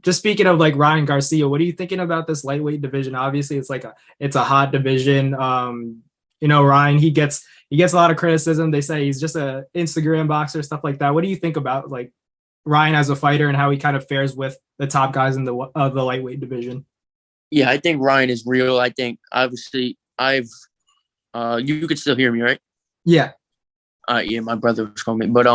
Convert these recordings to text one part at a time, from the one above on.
just speaking of like Ryan Garcia, what are you thinking about this lightweight division? Obviously, it's a hot division. Ryan, he gets a lot of criticism. They say he's just a Instagram boxer, stuff like that. What do you think about like Ryan as a fighter and how he kind of fares with the top guys in the lightweight division? Yeah, I think Ryan is real. I think obviously you could still hear me, right? Yeah, Yeah, my brother was calling me, but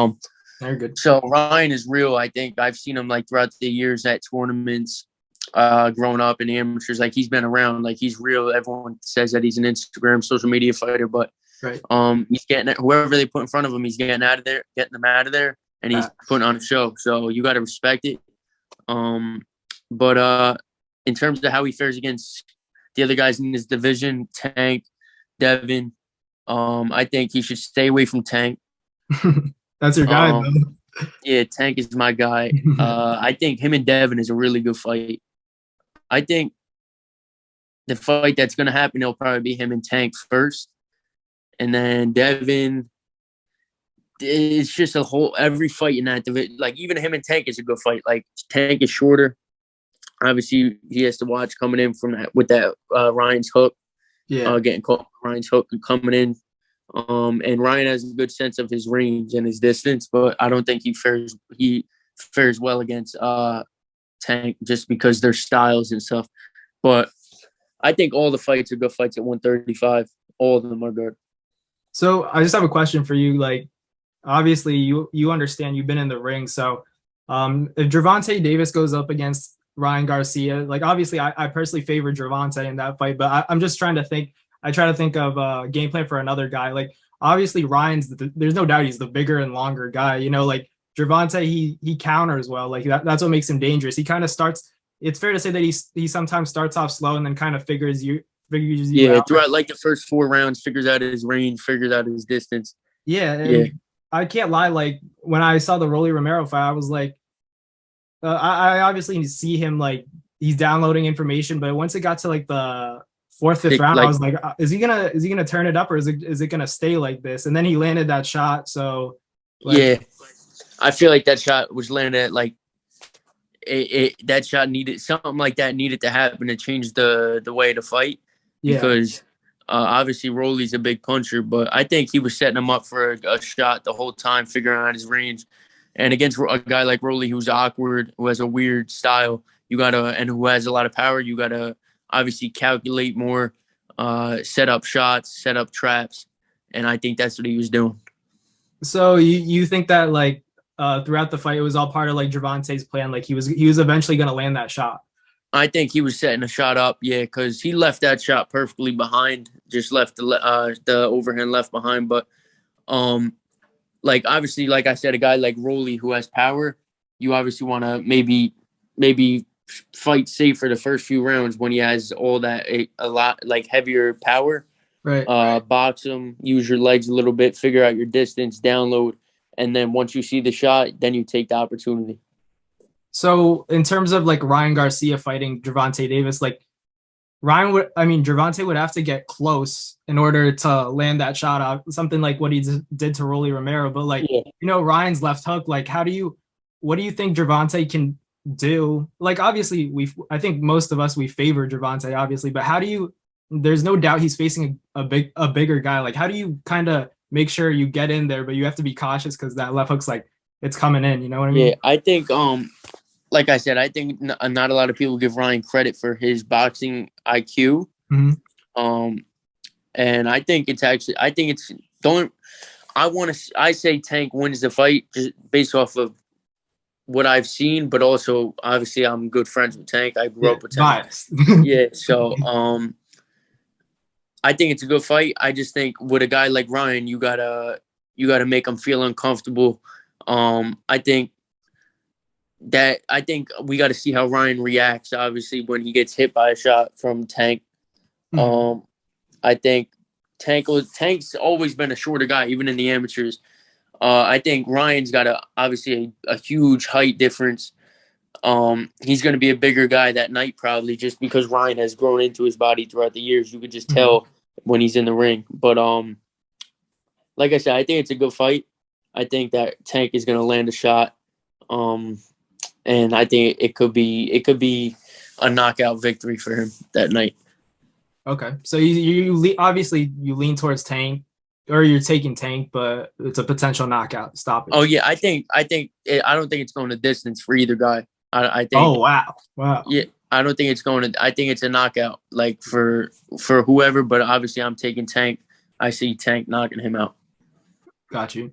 very good. so Ryan is real. I think I've seen him like throughout the years at tournaments, growing up in the amateurs. Like he's been around. Like he's real. Everyone says that he's an Instagram social media fighter, but Right. he's getting whoever they put in front of him, he's getting out of there, getting them out of there, and he's putting on a show. So you got to respect it. But in terms of how he fares against the other guys in his division, Tank, Devin, I think he should stay away from Tank. That's your guy, Um, yeah, Tank is my guy. though. I think him and Devin is a really good fight. I think the fight that's going to happen, it'll probably be him and Tank first. And then Devin, it's just every fight in that division. Like, even him and Tank is a good fight. Like, Tank is shorter. Obviously, he has to watch coming in from that with that Ryan's hook, Yeah. getting caught Ryan's hook and coming in. And Ryan has a good sense of his range and his distance, but I don't think he fares well against Tank just because their styles and stuff. But I think all the fights are good fights at 135. All of them are good. So I just have a question for you. Like, obviously, you understand you've been in the ring. So, if Gervonta Davis goes up against Ryan Garcia, like obviously, I personally favor Gervonta in that fight, but I'm just trying to think. I try to think of a game plan for another guy. Like, obviously, there's no doubt he's the bigger and longer guy. Like Gervonta, he counters well. Like that's what makes him dangerous. He kind of starts. It's fair to say that he sometimes starts off slow and then kind of figures you Yeah, out. throughout like the first 4 rounds, figures out his range, figures out his distance. Yeah, Yeah, and I can't lie. Like when I saw the Rolly Romero fight, I was like, I obviously see him like he's downloading information, but once it got to like the fourth, fifth round, I like was like, is he gonna turn it up or is it gonna stay like this? And then he landed that shot. So like, yeah, I feel like that shot was landed at like that shot needed something like that needed to happen to change the way to fight yeah, because obviously Rolly's a big puncher, but I think he was setting him up for a shot the whole time, figuring out his range. And against a guy like Rolly, who's awkward, who has a weird style, and who has a lot of power, you gotta obviously calculate more, set up shots, set up traps, and I think that's what he was doing. so you think that like throughout the fight, it was all part of like Gervonta's plan. Like he was eventually gonna land that shot. I think he was setting a shot up, yeah, because he left that shot perfectly behind, just left the overhand left behind. But um, like obviously, like I said, a guy like Rolly who has power, you obviously want to maybe fight safer the first few rounds when he has all that a lot like heavier power. Right. Box him, use your legs a little bit, figure out your distance, download, and then once you see the shot, then you take the opportunity. So in terms of like Ryan Garcia fighting Gervonta Davis, like Gervonta would have to get close in order to land that shot out, something like what he did to Rolly Romero. But like, Yeah, Ryan's left hook, like what do you think Gervonta can do? Like, obviously I think most of us, we favor Gervonta, obviously, but there's no doubt he's facing a bigger guy. Like, how do you kind of make sure you get in there, but you have to be cautious because that left hook's like, it's coming in, you know what I yeah. mean? I think like I said, I think not a lot of people give Ryan credit for his boxing IQ. Mhm. Um, and I think it's going. I say Tank wins the fight just based off of what I've seen, but also obviously I'm good friends with Tank. I grew Yeah, up with Tank. biased. Yeah, so I think it's a good fight. I just think with a guy like Ryan, you gotta make him feel uncomfortable. I think we got to see how Ryan reacts. Obviously, when he gets hit by a shot from Tank, Mhm. um, I think Tank's always been a shorter guy, even in the amateurs. I think Ryan's got obviously a huge height difference. He's going to be a bigger guy that night probably, just because Ryan has grown into his body throughout the years. You could just Mhm. tell when he's in the ring. But like I said, I think it's a good fight. I think that Tank is going to land a shot. Um, and I think it could be a knockout victory for him that night. Okay, so you obviously you lean towards Tank, or you're taking Tank, but it's a potential knockout stoppage. Oh yeah, I don't think it's going the distance for either guy. I think. Oh wow. Yeah, I don't think it's going to. I think it's a knockout, like for whoever. But obviously, I'm taking Tank. I see Tank knocking him out. Got you.